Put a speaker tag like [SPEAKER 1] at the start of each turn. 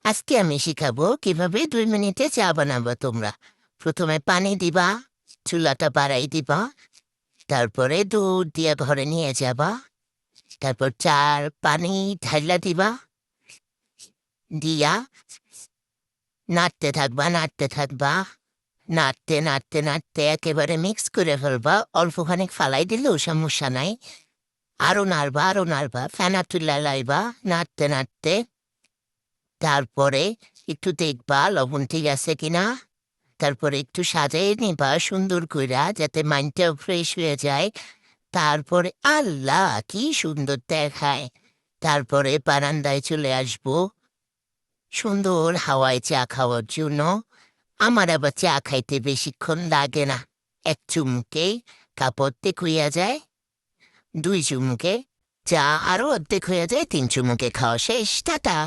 [SPEAKER 1] আজকে আমি শিখাবো কিভাবে 2 মিনিটে চা বানাবো তোমরা। প্রথমে পানি দিবা, চুলাটা বাড়াই দিবা, তারপরে দুধ দিয়ে ঘরে নিয়ে যাবা, তারপর চার পানি ঢাইলা দিবা, দিয়া নাড়তে থাকবা, নাড়তে একেবারে মিক্স করে ফেলবা। অল্পখানি ফালাই দিলেও সমস্যা নাই। আরো নাড়বা ফেনা তুলা লাইবা নাড়তে। তারপরে একটু দেখবা লবণ ঠিক আছে কিনা। তারপরে একটু সাজাই নিবা সুন্দর কইরা, যাতে মাইন্ডটাও ফ্রেশ হয়ে যায়। তারপরে আল্লাহ কি সুন্দর দেখায়। তারপরে বারান্দায় চলে আসবো সুন্দর হাওয়ায় চা খাওয়ার জন্য। আমার আবার চা খাইতে বেশিক্ষণ লাগে না। এক চুমুকে কাপ অর্ধেক হইয়া যায়, 2 চুমুকে চা আরো অর্ধেক হইয়া যায়, 3 চুমুকে খাওয়া শেষ। টাটা।